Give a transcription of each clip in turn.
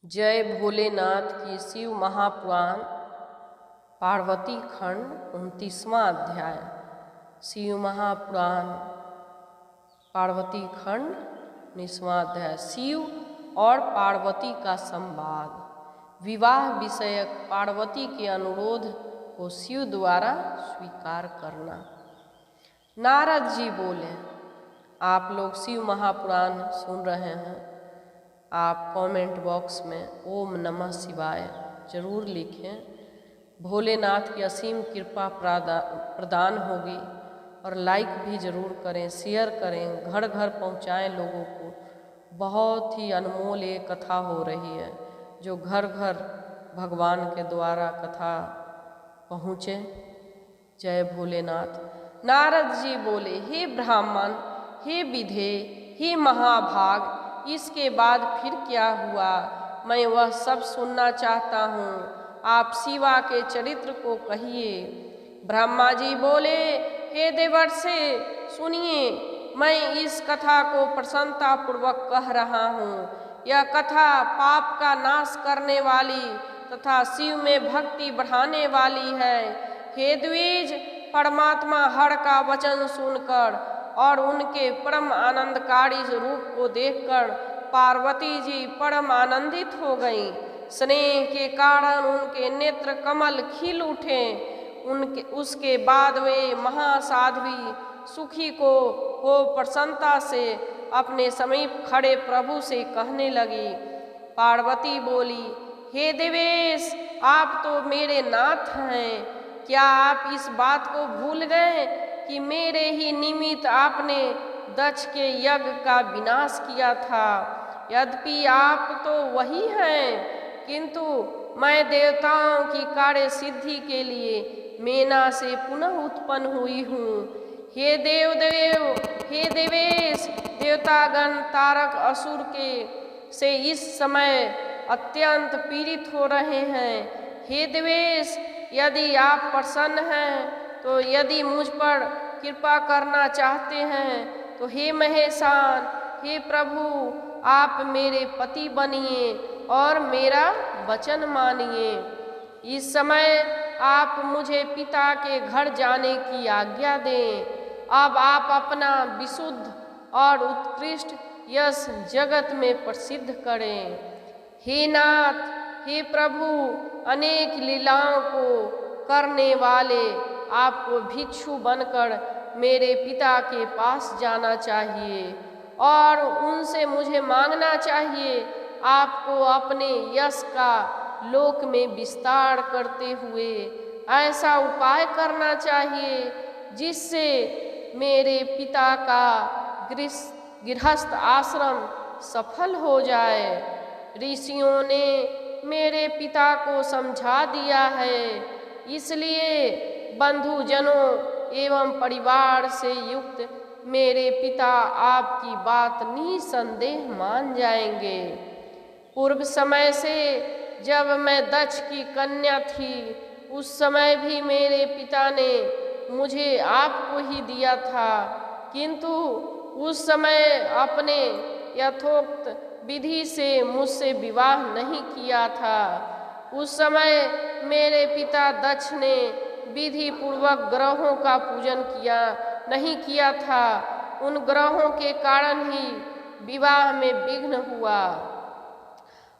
जय भोलेनाथ की शिव महापुराण पार्वती खंड 29वां अध्याय। शिव महापुराण पार्वती खंड 19वां अध्याय। शिव और पार्वती का संवाद। विवाह विषयक पार्वती के अनुरोध को शिव द्वारा स्वीकार करना। नारद जी बोले, आप लोग शिव महापुराण सुन रहे हैं। आप कमेंट बॉक्स में ओम नमः शिवाय जरूर लिखें। भोलेनाथ की असीम कृपा प्रदान होगी। और लाइक भी ज़रूर करें, शेयर करें, घर घर पहुंचाएं लोगों को। बहुत ही अनमोल ये कथा हो रही है, जो घर घर भगवान के द्वारा कथा पहुँचे। जय भोलेनाथ। नारद जी बोले, हे ब्राह्मण, हे विधे, हे महाभाग, इसके बाद फिर क्या हुआ? मैं वह सब सुनना चाहता हूँ। आप शिवा के चरित्र को कहिए। ब्रह्मा जी बोले, हे देवर्षि, सुनिए, मैं इस कथा को प्रसन्नता पूर्वक कह रहा हूँ। यह कथा पाप का नाश करने वाली तथा शिव में भक्ति बढ़ाने वाली है। हे द्विज, परमात्मा हर का वचन सुनकर और उनके परम आनंदकारी रूप को देखकर पार्वती जी परम आनंदित हो गईं। स्नेह के कारण उनके नेत्र कमल खिल उठे। उसके बाद वे महासाध्वी सुखी को हो प्रसन्नता से अपने समीप खड़े प्रभु से कहने लगी। पार्वती बोली, हे देवेश, आप तो मेरे नाथ हैं। क्या आप इस बात को भूल गए कि मेरे ही निमित्त आपने दक्ष के यज्ञ का विनाश किया था? यद्यपि आप तो वही हैं, किंतु मैं देवताओं की कार्य सिद्धि के लिए मेना से पुनः उत्पन्न हुई हूँ। हे देवदेव, हे देवेश, देवतागण तारक असुर के से इस समय अत्यंत पीड़ित हो रहे हैं। हे देवेश, यदि आप प्रसन्न हैं तो यदि मुझ पर कृपा करना चाहते हैं तो हे महेशान, हे प्रभु, आप मेरे पति बनिए और मेरा वचन मानिए। इस समय आप मुझे पिता के घर जाने की आज्ञा दें। अब आप अपना विशुद्ध और उत्कृष्ट यश जगत में प्रसिद्ध करें। हे नाथ, हे प्रभु, अनेक लीलाओं को करने वाले, आपको भिक्षु बनकर मेरे पिता के पास जाना चाहिए और उनसे मुझे मांगना चाहिए। आपको अपने यश का लोक में विस्तार करते हुए ऐसा उपाय करना चाहिए जिससे मेरे पिता का गृहस्थ आश्रम सफल हो जाए। ऋषियों ने मेरे पिता को समझा दिया है, इसलिए बंधुजनों एवं परिवार से युक्त मेरे पिता आपकी बात निसंदेह मान जाएंगे। पूर्व समय से जब मैं दक्ष की कन्या थी, उस समय भी मेरे पिता ने मुझे आपको ही दिया था, किंतु उस समय अपने यथोक्त विधि से मुझसे विवाह नहीं किया था। उस समय मेरे पिता दक्ष ने विधि पूर्वक ग्रहों का पूजन नहीं किया था। उन ग्रहों के कारण ही विवाह में विघ्न हुआ।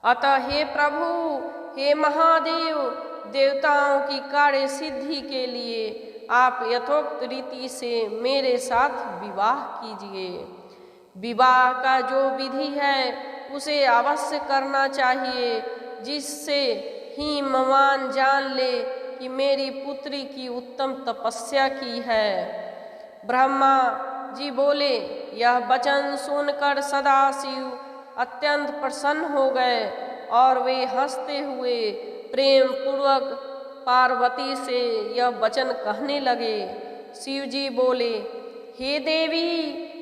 अतः हे प्रभु, हे महादेव, देवताओं की कार्य सिद्धि के लिए आप यथोक्त रीति से मेरे साथ विवाह कीजिए। विवाह का जो विधि है उसे अवश्य करना चाहिए, जिससे ही भगवान जान ले कि मेरी पुत्री की उत्तम तपस्या की है। ब्रह्मा जी बोले, यह वचन सुनकर सदाशिव अत्यंत प्रसन्न हो गए और वे हंसते हुए प्रेम पूर्वक पार्वती से यह वचन कहने लगे। शिव जी बोले, हे देवी,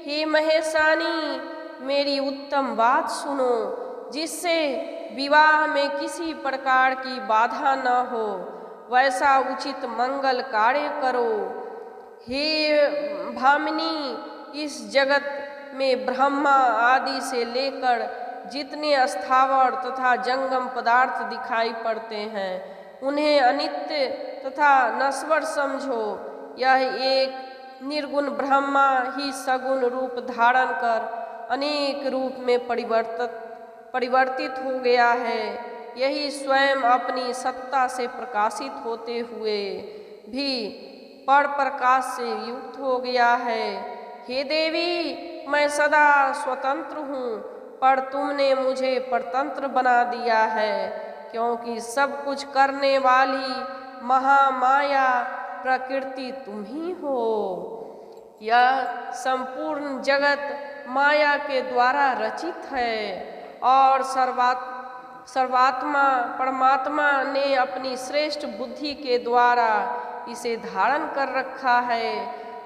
हे महेशानी, मेरी उत्तम बात सुनो, जिससे विवाह में किसी प्रकार की बाधा न हो। वैसा उचित मंगल कार्य करो। हे भामिनी, इस जगत में ब्रह्मा आदि से लेकर जितने स्थावर तथा जंगम पदार्थ दिखाई पड़ते हैं उन्हें अनित्य तथा नश्वर समझो। यह एक निर्गुण ब्रह्मा ही सगुण रूप धारण कर अनेक रूप में परिवर्तित हो गया है। यही स्वयं अपनी सत्ता से प्रकाशित होते हुए भी पर प्रकाश से युक्त हो गया है। हे देवी, मैं सदा स्वतंत्र हूँ, पर तुमने मुझे परतंत्र बना दिया है, क्योंकि सब कुछ करने वाली महामाया प्रकृति तुम ही हो। यह संपूर्ण जगत माया के द्वारा रचित है और सर्वात्मा परमात्मा ने अपनी श्रेष्ठ बुद्धि के द्वारा इसे धारण कर रखा है।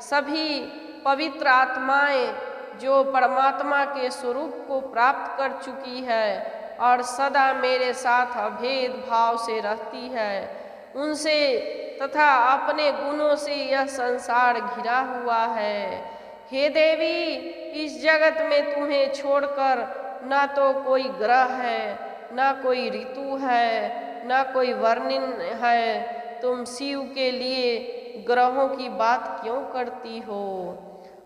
सभी पवित्र आत्माएं जो परमात्मा के स्वरूप को प्राप्त कर चुकी है और सदा मेरे साथ अभेद भाव से रहती है, उनसे तथा अपने गुणों से यह संसार घिरा हुआ है। हे देवी, इस जगत में तुम्हें छोड़कर न तो कोई ग्रह है, न कोई ऋतु है, न कोई वर्णन है। तुम शिव के लिए ग्रहों की बात क्यों करती हो?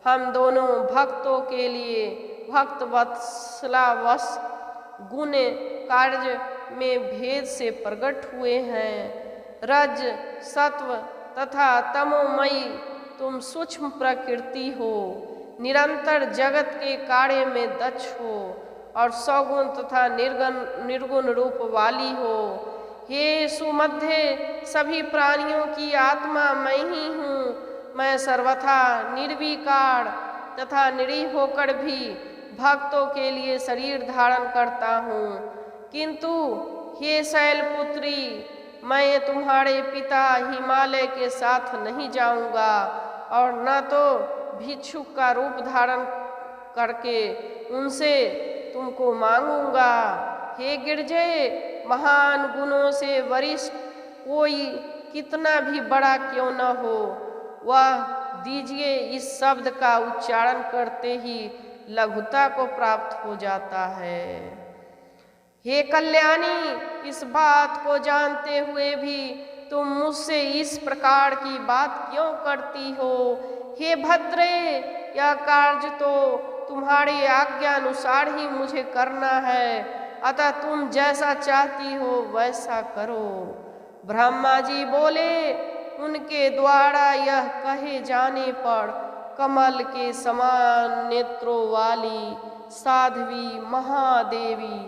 हम दोनों भक्तों के लिए भक्त वत्सलावश गुण कार्य में भेद से प्रकट हुए हैं। रज सत्व तथा तमोमयी तुम सूक्ष्म प्रकृति हो, निरंतर जगत के कार्य में दक्ष हो और सगुण तथा निर्गुण रूप वाली हो। हे सुमध्य, सभी प्राणियों की आत्मा मैं ही हूँ। मैं सर्वथा निर्विकार तथा निरीह होकर भी भक्तों के लिए शरीर धारण करता हूँ। किंतु हे शैलपुत्री, मैं तुम्हारे पिता हिमालय के साथ नहीं जाऊंगा और न तो भिक्षुक का रूप धारण करके उनसे तुमको मांगूंगा। हे गिरजे, महान गुणों से वरिष्ठ कोई कितना भी बड़ा क्यों न हो, वह दीजिए इस शब्द का उच्चारण करते ही लघुता को प्राप्त हो जाता है। हे कल्याणी, इस बात को जानते हुए भी तुम मुझसे इस प्रकार की बात क्यों करती हो? हे भद्रे, यह कार्य तो तुम्हारी आज्ञा अनुसार ही मुझे करना है, अतः तुम जैसा चाहती हो वैसा करो। ब्रह्मा जी बोले, उनके द्वारा यह कहे जाने पर कमल के समान नेत्रों वाली साध्वी महादेवी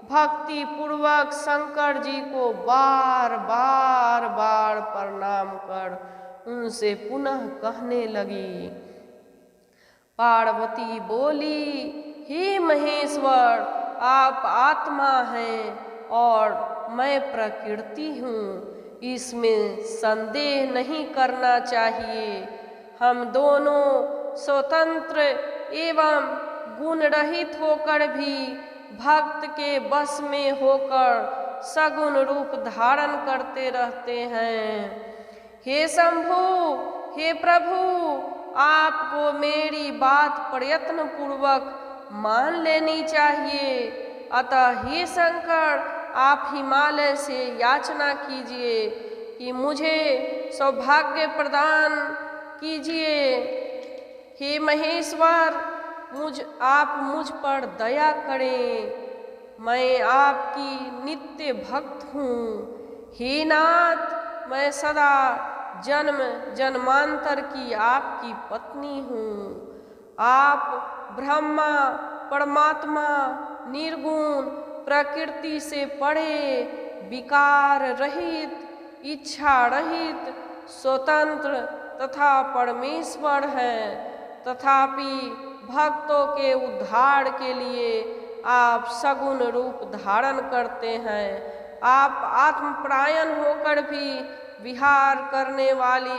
भक्ति पूर्वक शंकर जी को बार बार प्रणाम कर उनसे पुनः कहने लगी। पार्वती बोली, हे महेश्वर, आप आत्मा हैं और मैं प्रकृति हूँ, इसमें संदेह नहीं करना चाहिए। हम दोनों स्वतंत्र एवं गुण रहित होकर भी भक्त के बस में होकर सगुण रूप धारण करते रहते हैं। हे शंभु, हे प्रभु, आपको मेरी बात प्रयत्न पूर्वक मान लेनी चाहिए। अतः हे शंकर, आप हिमालय से याचना कीजिए कि मुझे सौभाग्य प्रदान कीजिए। हे महेश्वर, आप मुझ पर दया करें, मैं आपकी नित्य भक्त हूँ। हे नाथ, मैं सदा जन्म जन्मांतर की आपकी पत्नी हूँ। आप ब्रह्मा परमात्मा निर्गुण प्रकृति से परे विकार रहित इच्छा रहित स्वतंत्र तथा परमेश्वर हैं। तथापि भक्तों के उद्धार के लिए आप सगुण रूप धारण करते हैं। आप आत्मपरायण होकर भी विहार करने वाली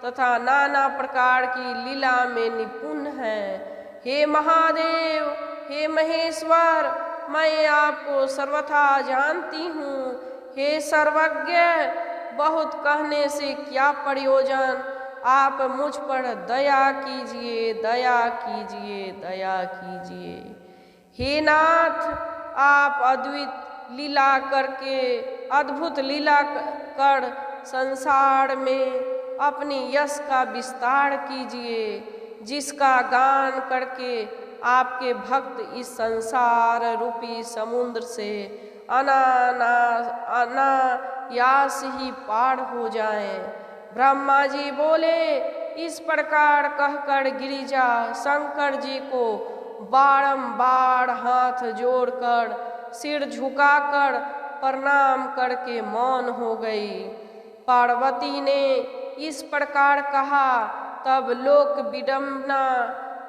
तथा नाना प्रकार की लीला में निपुण हैं। हे महादेव, हे महेश्वर, मैं आपको सर्वथा जानती हूँ। हे सर्वज्ञ, बहुत कहने से क्या प्रयोजन, आप मुझ पर दया कीजिए, दया कीजिए, दया कीजिए। हे नाथ, आप अद्भुत लीला करके अद्भुत लीला कर संसार में अपनी यश का विस्तार कीजिए, जिसका गान करके आपके भक्त इस संसार रूपी समुद्र से अनायास ही पार हो जाएं। ब्रह्मा जी बोले। इस प्रकार कहकर गिरिजा शंकर जी को बारंबार हाथ जोड़कर सिर झुकाकर प्रणाम करके मौन हो गई। पार्वती ने इस प्रकार कहा, तब लोक विडंबना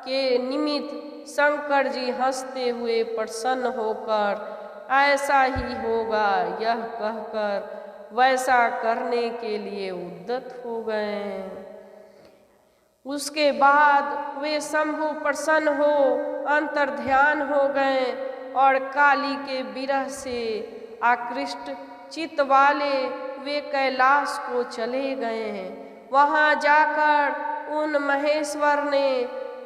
के निमित्त शंकर जी हंसते हुए प्रसन्न होकर ऐसा ही होगा यह कहकर वैसा करने के लिए उद्यत हो गए। उसके बाद वे शंभु प्रसन्न हो अंतर्ध्यान हो गए और काली के विरह से आकृष्ट चित्त वाले वे कैलाश को चले गए। वहाँ जाकर उन महेश्वर ने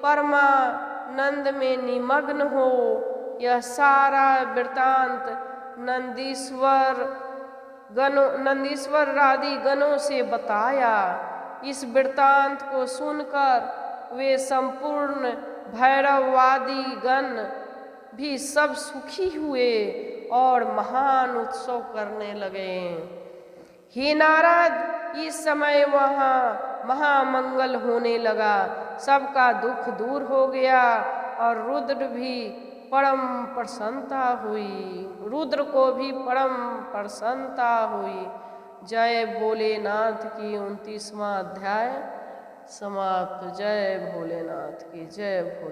परमानंद में निमग्न हो यह सारा वृत्तांत नंदीश्वर आदि गणों से बताया। इस वृत्तांत को सुनकर वे संपूर्ण भैरववादी गण भी सब सुखी हुए और महान उत्सव करने लगे। हे नारद, इस समय वहाँ महामंगल होने लगा, सबका दुख दूर हो गया और रुद्र भी परम प्रसन्नता हुई। रुद्र को भी परम प्रसन्नता हुई। जय भोलेनाथ की 29वां अध्याय समाप्त। जय भोलेनाथ की जय भोले।